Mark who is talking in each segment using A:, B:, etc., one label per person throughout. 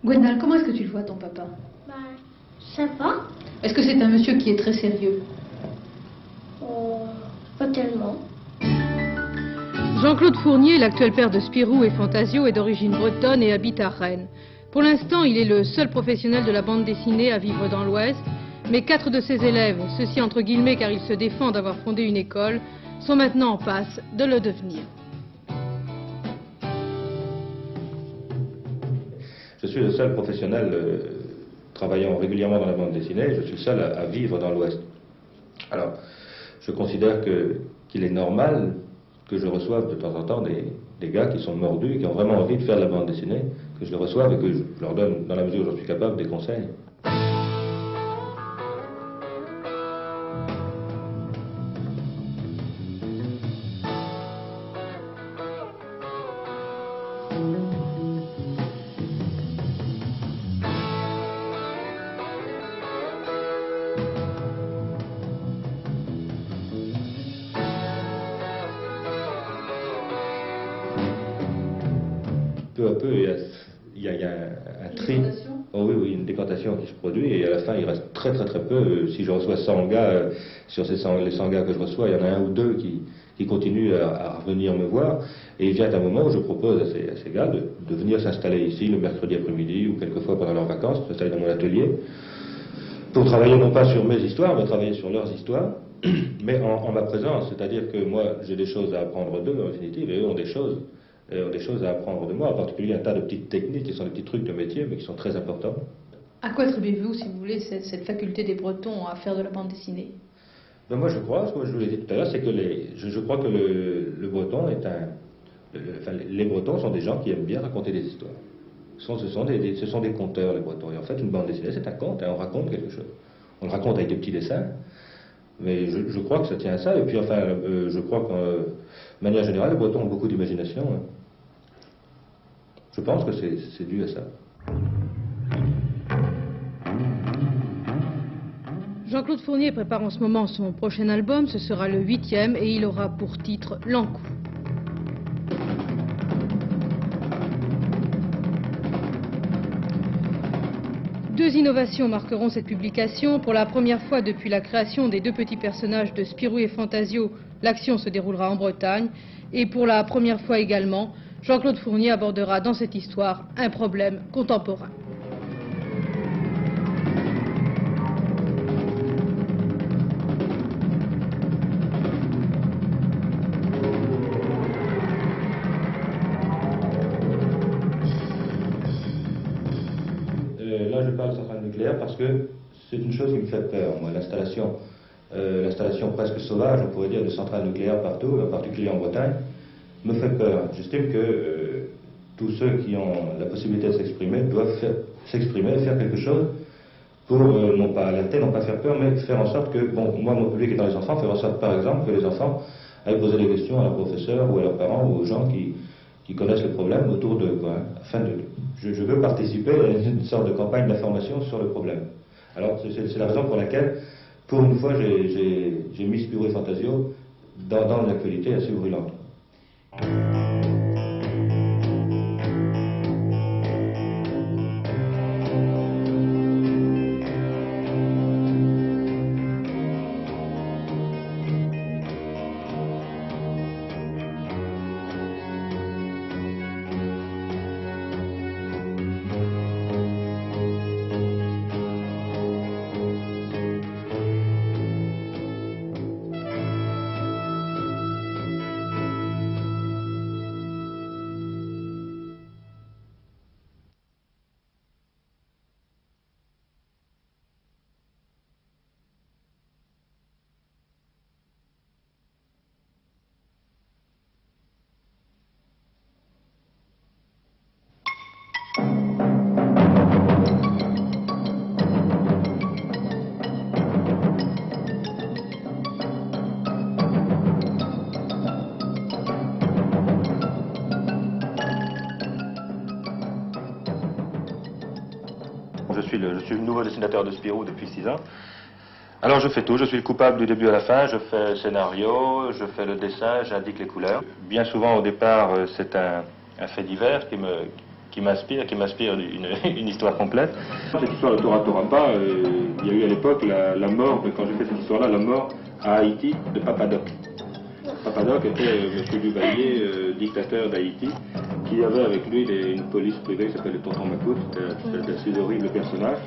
A: Gwendal, comment est-ce que tu le vois, ton papa?
B: Bah, ça va.
A: Est-ce que c'est un monsieur qui est très sérieux?
B: Pas tellement.
C: Jean-Claude Fournier, l'actuel père de Spirou et Fantasio, est d'origine bretonne et habite à Rennes. Pour l'instant, il est le seul professionnel de la bande dessinée à vivre dans l'Ouest, mais 4 de ses élèves, ceci entre guillemets car il se défend d'avoir fondé une école, sont maintenant en passe de le devenir.
D: Je suis le seul professionnel travaillant régulièrement dans la bande dessinée, je suis le seul à vivre dans l'Ouest. Alors, je considère qu'il est normal que je reçoive de temps en temps des gars qui sont mordus, qui ont vraiment envie de faire de la bande dessinée, que je les reçoive et que je leur donne, dans la mesure où j'en suis capable, des conseils. Peu à peu, il y a un tri. Oh oui, une décantation qui se produit et à la fin il reste très peu. Si je reçois 100 gars, sur les 100 gars que je reçois, il y en a un ou deux qui continuent à revenir me voir. Et il vient un moment où je propose à ces gars de venir s'installer ici le mercredi après-midi ou quelquefois pendant leurs vacances, s'installer dans mon atelier, pour travailler non pas sur mes histoires, mais travailler sur leurs histoires, mais en ma présence. C'est-à-dire que moi j'ai des choses à apprendre d'eux en définitive et eux ont des choses à apprendre de moi, en particulier un tas de petites techniques qui sont des petits trucs de métier, mais qui sont très importants.
A: À quoi attribuez-vous, si vous voulez, cette faculté des Bretons à faire de la bande dessinée?
D: Ben moi je crois, comme je vous l'ai dit tout à l'heure, c'est que je crois que le breton est les bretons sont des gens qui aiment bien raconter des histoires. Ce sont des conteurs, les bretons. Et en fait, une bande dessinée, c'est un conte, hein, on raconte quelque chose. On le raconte avec des petits dessins, mais je crois que ça tient à ça. Et puis enfin, je crois que, de manière générale, les bretons ont beaucoup d'imagination. Hein. Je pense que c'est dû à ça.
C: Jean-Claude Fournier prépare en ce moment son prochain album, ce sera le 8e et il aura pour titre L'Encou. Deux innovations marqueront cette publication. Pour la première fois depuis la création des deux petits personnages de Spirou et Fantasio, l'action se déroulera en Bretagne. Et pour la première fois également, Jean-Claude Fournier abordera dans cette histoire un problème contemporain.
D: Là, je parle de centrale nucléaire parce que c'est une chose qui me fait peur, moi, l'installation presque sauvage, on pourrait dire, de centrales nucléaires partout, en particulier en Bretagne, me fait peur. J'estime que tous ceux qui ont la possibilité de s'exprimer doivent s'exprimer, faire quelque chose pour, non pas alerter, non pas faire peur, mais faire en sorte que, bon, moi, mon public étant les enfants, faire en sorte, par exemple, que les enfants aillent poser des questions à leurs professeurs ou à leurs parents ou aux gens qui connaissent le problème autour d'eux, quoi. Afin je veux participer à une sorte de campagne d'information sur le problème. Alors, c'est la raison pour laquelle, pour une fois, j'ai mis Spirou et Fantasio dans une actualité assez brûlante. Je suis le nouveau dessinateur de Spirou depuis 6 ans. Alors je fais tout, je suis le coupable du début à la fin, je fais le scénario, je fais le dessin, j'indique les couleurs. Bien souvent au départ c'est un fait divers qui m'inspire une histoire complète. Cette histoire de Tora Torapa, il y a eu à l'époque la mort, quand j'ai fait cette histoire-là, la mort à Haïti de Papadoc. Papadoc était M. Duvalier, dictateur d'Haïti, qui avait avec lui une police privée qui s'appelle le Tonton Macoute. C'était un assez horrible personnage.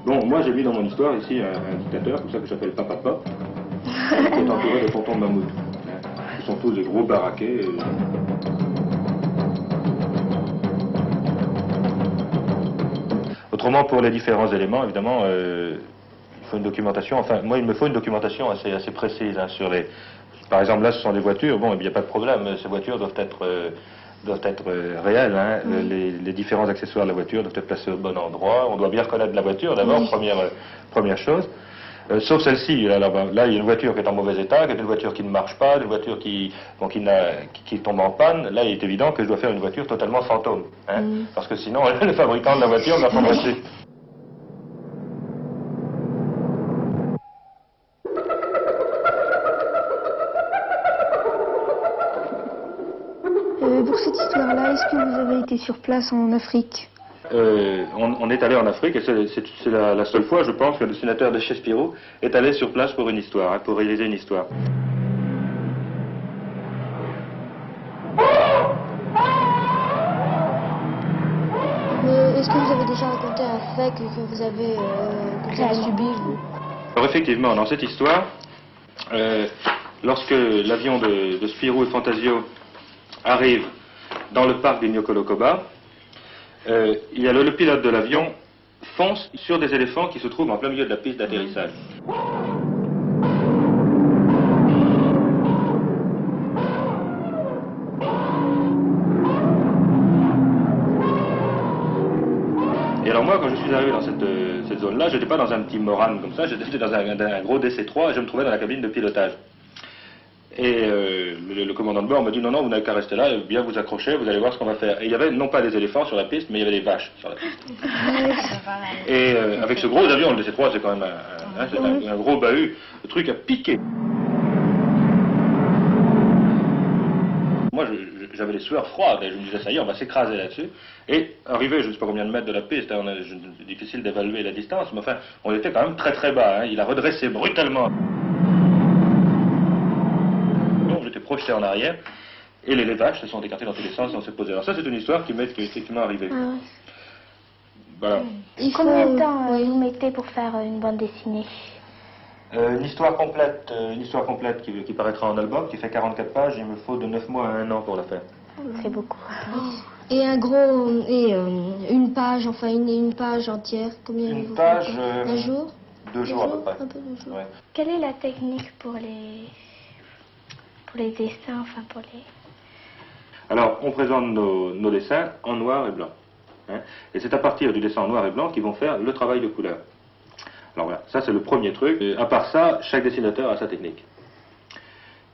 D: Bon, moi j'ai mis dans mon histoire ici un dictateur, comme ça, que j'appelle Papa Pop, qui est entouré de Tonton Mammouth. Ils sont tous des gros baraquets. Autrement, pour les différents éléments, évidemment, il faut une documentation. Enfin, moi, il me faut une documentation assez précise hein, sur les... Par exemple, là, ce sont des voitures. Bon, il n'y a pas de problème. Ces voitures doivent être réelles. Hein. Les différents accessoires de la voiture doivent être placés au bon endroit. On doit bien reconnaître la voiture, d'abord, première chose. Sauf celle-ci. Là, il y a une voiture qui est en mauvais état, une voiture qui ne marche pas, une voiture qui tombe en panne. Là, il est évident que je dois faire une voiture totalement fantôme. Hein, parce que sinon, le fabricant de la voiture va prendre dessus.
E: Pour cette histoire-là, est-ce que vous avez été sur place en Afrique?
D: On est allé en Afrique et c'est la seule fois, je pense, que le dessinateur de chez Spirou est allé sur place pour une histoire, hein, pour réaliser une histoire.
E: Mais est-ce que vous avez déjà raconté un fait que vous avez subi, vous?
D: Alors effectivement, dans cette histoire, lorsque l'avion de Spirou et Fantasio arrive dans le parc des Nyokolokoba, il y a le pilote de l'avion fonce sur des éléphants qui se trouvent en plein milieu de la piste d'atterrissage. Et alors moi, quand je suis arrivé dans cette zone-là, je n'étais pas dans un petit Morane comme ça, j'étais dans un gros DC-3 et je me trouvais dans la cabine de pilotage. Et le commandant de bord m'a dit non, vous n'avez qu'à rester là, bien vous accrocher, vous allez voir ce qu'on va faire. Et il y avait non pas des éléphants sur la piste, mais il y avait des vaches sur la piste. Et avec ce gros avion, le DC-3, c'est quand même un gros bahut, le truc a piqué. Moi, j'avais les sueurs froides et je me disais ça y est, on va s'écraser là-dessus. Et arrivé, je ne sais pas combien de mètres de la piste, c'est difficile d'évaluer la distance, mais enfin, on était quand même très très bas. Hein. Il a redressé brutalement. J'étais projeté en arrière et les vaches se sont écartées dans tous les sens et on s'est posé. Alors ça, c'est une histoire qui m'est effectivement arrivée.
E: Ah ouais.
D: Voilà.
B: Combien de temps vous mettez pour faire une bande dessinée?
D: Une histoire complète qui paraîtra en album, qui fait 44 pages, il me faut de 9 mois à 1 an pour la faire.
B: C'est beaucoup.
E: Et une page, enfin une page entière, combien
D: Une
E: vous
D: page,
E: faites un jour?
D: 2 jours à peu près.
E: Un peu 2 jours.
D: Ouais.
B: Quelle est la technique pour les dessins, enfin pour les...
D: Alors, on présente nos dessins en noir et blanc. Hein, et c'est à partir du dessin en noir et blanc qu'ils vont faire le travail de couleur. Alors voilà, ça c'est le premier truc. Et à part ça, chaque dessinateur a sa technique.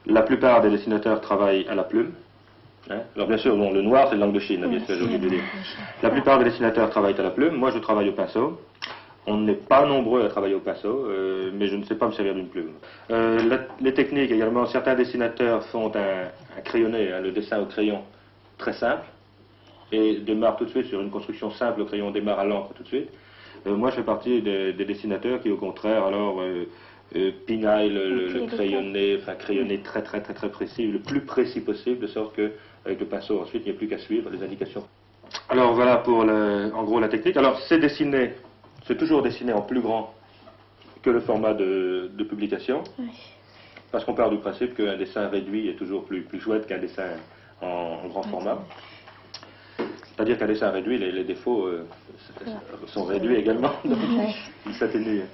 D: La plupart des dessinateurs travaillent à la plume. Hein. Alors bien sûr, bon, le noir c'est le langue de Chine, bien sûr, j'ai oublié de le dire. La plupart des dessinateurs travaillent à la plume. Moi je travaille au pinceau. On n'est pas nombreux à travailler au pinceau, mais je ne sais pas me servir d'une plume. Les techniques également, certains dessinateurs font un crayonné, hein, le dessin au crayon très simple, et démarrent tout de suite sur une construction simple, le crayon démarre à l'encre tout de suite. Moi je fais partie des dessinateurs qui au contraire alors pinaillent le crayonné, enfin crayonné très précis, le plus précis possible, de sorte qu'avec le pinceau ensuite il n'y a plus qu'à suivre les indications. Alors voilà pour en gros la technique. Alors c'est toujours dessiné en plus grand que le format de publication, parce qu'on part du principe qu'un dessin réduit est toujours plus chouette qu'un dessin en grand format. C'est-à-dire qu'un dessin réduit, les défauts sont réduits également, donc ils s'atténuent.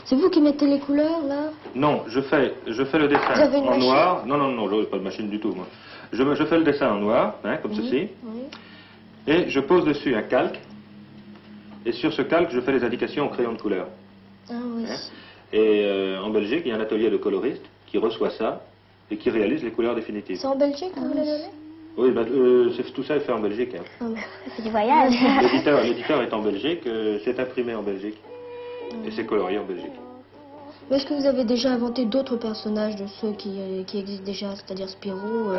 E: C'est vous qui mettez les couleurs, là?
D: Non, je fais le dessin en noir. Non, j'ai pas de machine du tout, moi. Je fais le dessin en noir, hein, comme ceci. Oui. Et je pose dessus un calque. Et sur ce calque, je fais les indications au crayon de couleur.
E: Ah oui.
D: Hein. Et en Belgique, il y a un atelier de coloristes qui reçoit ça et qui réalise les couleurs définitives.
E: C'est en Belgique que vous l'avez donné?
D: Oui, tout ça est fait en Belgique. Hein.
B: Oh, mais c'est du voyage.
D: L'éditeur est en Belgique, c'est imprimé en Belgique et c'est colorié en Belgique.
E: Mais est-ce que vous avez déjà inventé d'autres personnages de ceux qui existent déjà, c'est-à-dire Spirou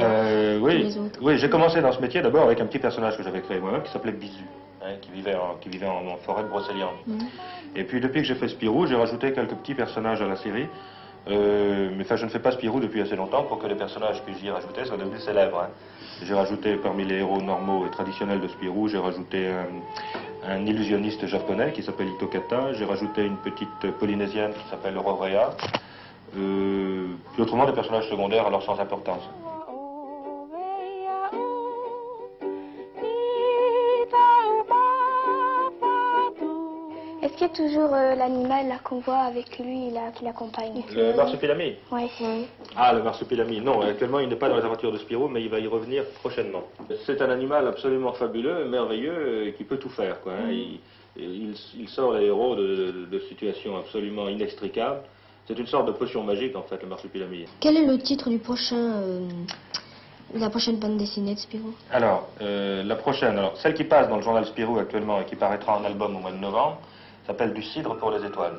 D: Oui,
E: les autres?
D: oui, j'ai commencé dans ce métier d'abord avec un petit personnage que j'avais créé moi-même qui s'appelait Bisu, hein, qui vivait en forêt de Brocéliande. Et puis depuis que j'ai fait Spirou, j'ai rajouté quelques petits personnages à la série. Mais enfin, je ne fais pas Spirou depuis assez longtemps pour que les personnages que j'y ai rajoutés soient devenus célèbres. Hein. J'ai rajouté parmi les héros normaux et traditionnels de Spirou, j'ai rajouté un illusionniste japonais qui s'appelle Itokata, j'ai rajouté une petite polynésienne qui s'appelle Rorea, puis autrement des personnages secondaires alors sans importance.
B: Est-ce qu'il y a toujours l'animal là qu'on voit avec lui là, qui l'accompagne?
D: Le marsupilami?
B: Oui.
D: Ah, le marsupilami, non, actuellement il n'est pas dans les aventures de Spirou, mais il va y revenir prochainement. C'est un animal absolument fabuleux, merveilleux, qui peut tout faire, quoi. Hein. Il sort les héros de situations absolument inextricables. C'est une sorte de potion magique, en fait, le marsupilami.
E: Quel est le titre du la prochaine bande dessinée de Spirou?
D: Alors, la prochaine, celle qui passe dans le journal Spirou actuellement et qui paraîtra en album au mois de novembre, s'appelle Du cidre pour les étoiles.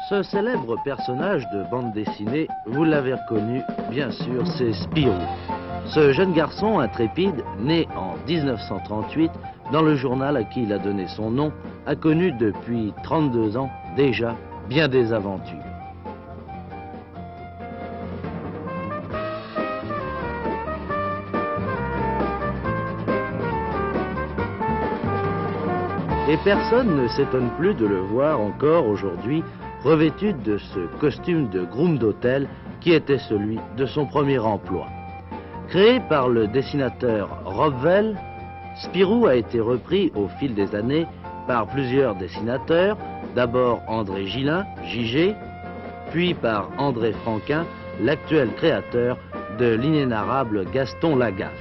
F: Ce célèbre personnage de bande dessinée, vous l'avez reconnu, bien sûr, c'est Spirou. Ce jeune garçon intrépide, né en 1938, dans le journal à qui il a donné son nom, a connu depuis 32 ans déjà bien des aventures. Et personne ne s'étonne plus de le voir encore aujourd'hui revêtu de ce costume de groom d'hôtel qui était celui de son premier emploi. Créé par le dessinateur Rob Vell, Spirou a été repris au fil des années par plusieurs dessinateurs, d'abord André Gillin, JG, puis par André Franquin, l'actuel créateur de l'inénarrable Gaston Lagaffe.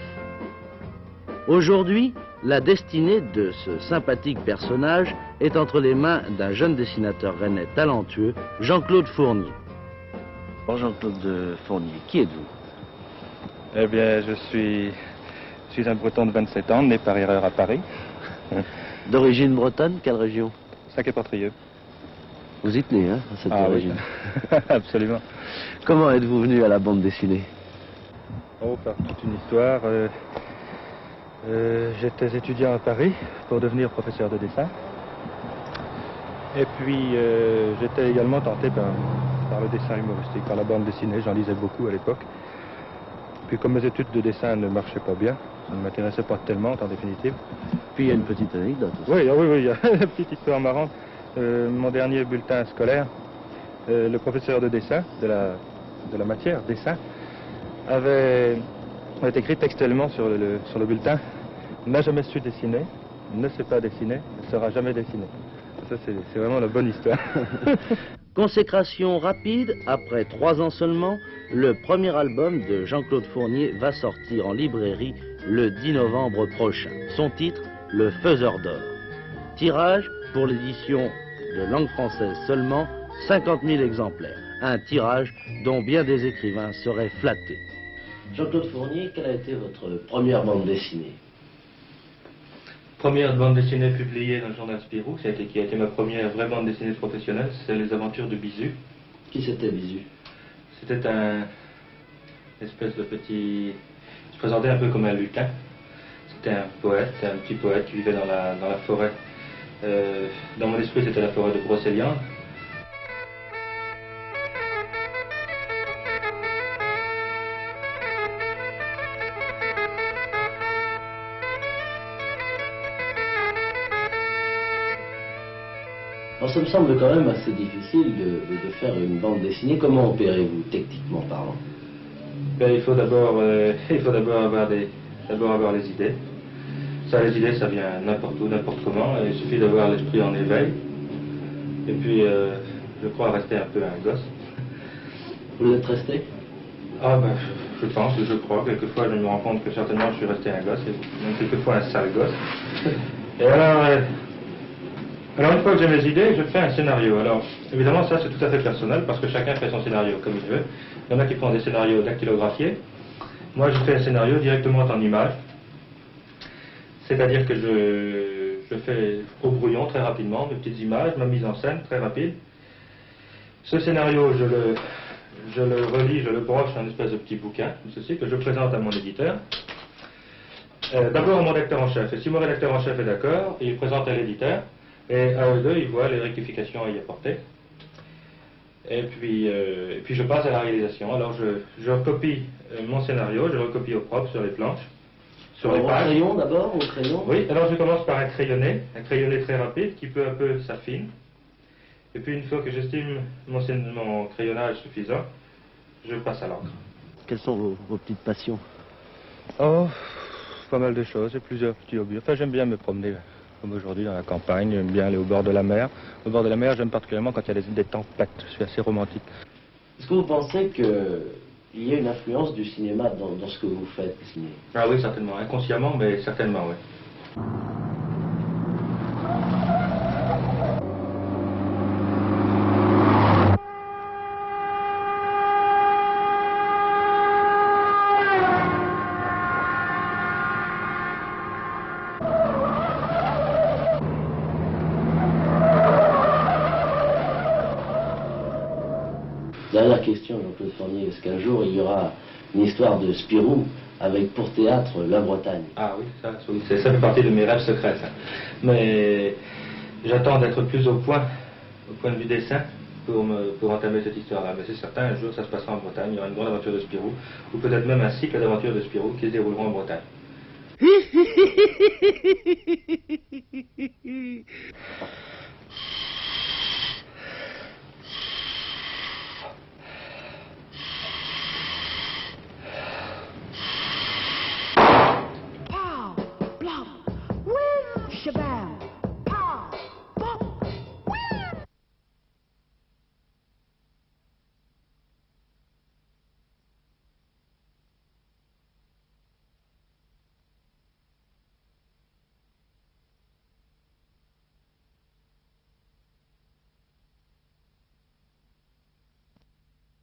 F: Aujourd'hui, la destinée de ce sympathique personnage est entre les mains d'un jeune dessinateur rennais talentueux, Jean-Claude Fournier. Bon, Jean-Claude Fournier, qui êtes-vous?
G: Eh bien, je suis un Breton de 27 ans, né par erreur à Paris.
F: D'origine bretonne, quelle région?
G: Sac-et-Portrieux.
F: Vous y tenez, hein, à cette origine.
G: Oui. Absolument.
F: Comment êtes-vous venu à la bande dessinée?
G: Oh, par toute une histoire. J'étais étudiant à Paris pour devenir professeur de dessin. Et puis, j'étais également tenté par le dessin humoristique, par la bande dessinée. J'en lisais beaucoup à l'époque. Puis, comme mes études de dessin ne marchaient pas bien, ça ne m'intéressait pas tellement, en définitive.
F: Puis, il y a une petite anecdote aussi.
G: Oui, il y a une petite histoire marrante. Mon dernier bulletin scolaire, le professeur de dessin, de la matière dessin, avait écrit textuellement sur le bulletin: n'a jamais su dessiner, ne sait pas dessiner ne sera jamais dessiné. Ça, c'est vraiment la bonne histoire.
F: Consécration rapide, après 3 ans seulement, le premier album de Jean-Claude Fournier va sortir en librairie le 10 novembre prochain. Son titre, Le Faiseur d'or. Tirage, pour l'édition de langue française seulement, 50 000 exemplaires. Un tirage dont bien des écrivains seraient flattés. Jean-Claude Fournier, quelle a été votre première bande dessinée?
D: Première bande dessinée publiée dans le journal Spirou, qui a été ma première vraie bande dessinée professionnelle, c'est Les Aventures de Bisu.
F: Qui c'était Bisu?
D: C'était un espèce de petit... Il se présentait un peu comme un lutin. C'était un poète, un petit poète qui vivait dans la forêt. Dans mon esprit, c'était la forêt de Brocéliande.
F: Alors ça me semble quand même assez difficile de faire une bande dessinée. Comment opérez-vous, techniquement parlant?
D: Ben, il faut d'abord avoir les idées. Ça, les idées, ça vient n'importe où, n'importe comment. Il suffit d'avoir l'esprit en éveil. Et puis, je crois rester un peu un gosse.
F: Vous l'êtes resté?
D: Ah ben, je pense, je crois. Quelquefois, je me rends compte que certainement je suis resté un gosse, et même quelquefois un sale gosse. Et alors, une fois que j'ai mes idées, je fais un scénario. Alors, évidemment, ça, c'est tout à fait personnel, parce que chacun fait son scénario comme il veut. Il y en a qui font des scénarios dactylographiés. Moi, je fais un scénario directement en image. C'est-à-dire que je fais au brouillon très rapidement, mes petites images, ma mise en scène très rapide. Ce scénario, je le relis, je le broche dans une espèce de petit bouquin, comme ceci, que je présente à mon éditeur. D'abord à mon rédacteur en chef. Et si mon rédacteur en chef est d'accord, il présente à l'éditeur. Et à eux deux, ils voient les rectifications à y apporter. Et puis je passe à la réalisation. Alors je recopie mon scénario, je le recopie au propre sur les planches, sur les pages.
F: Au crayon d'abord, au crayon?
D: Oui, alors je commence par un crayonné très rapide qui peu à peu s'affine. Et puis une fois que j'estime mon crayonnage suffisant, je passe à l'encre.
F: Quelles sont vos petites passions?
G: Oh, pas mal de choses, j'ai plusieurs petits hobbies. Enfin, j'aime bien me promener, comme aujourd'hui, dans la campagne. J'aime bien aller au bord de la mer. Au bord de la mer, j'aime particulièrement quand il y a des tempêtes. Je suis assez romantique.
F: Est-ce que vous pensez qu'il y a une influence du cinéma dans ce que vous faites, dessiner?
D: Ah oui, certainement. Inconsciemment, mais certainement, oui.
F: Dernière question, Jean-Claude Fournier, est-ce qu'un jour il y aura une histoire de Spirou avec pour théâtre la Bretagne?
D: Ah oui, ça fait partie de mes rêves secrets, ça. Mais j'attends d'être plus au point de vue dessin pour entamer cette histoire-là. Mais c'est certain, un jour ça se passera en Bretagne, il y aura une grande aventure de Spirou, ou peut-être même un cycle d'aventures de Spirou qui se dérouleront en Bretagne.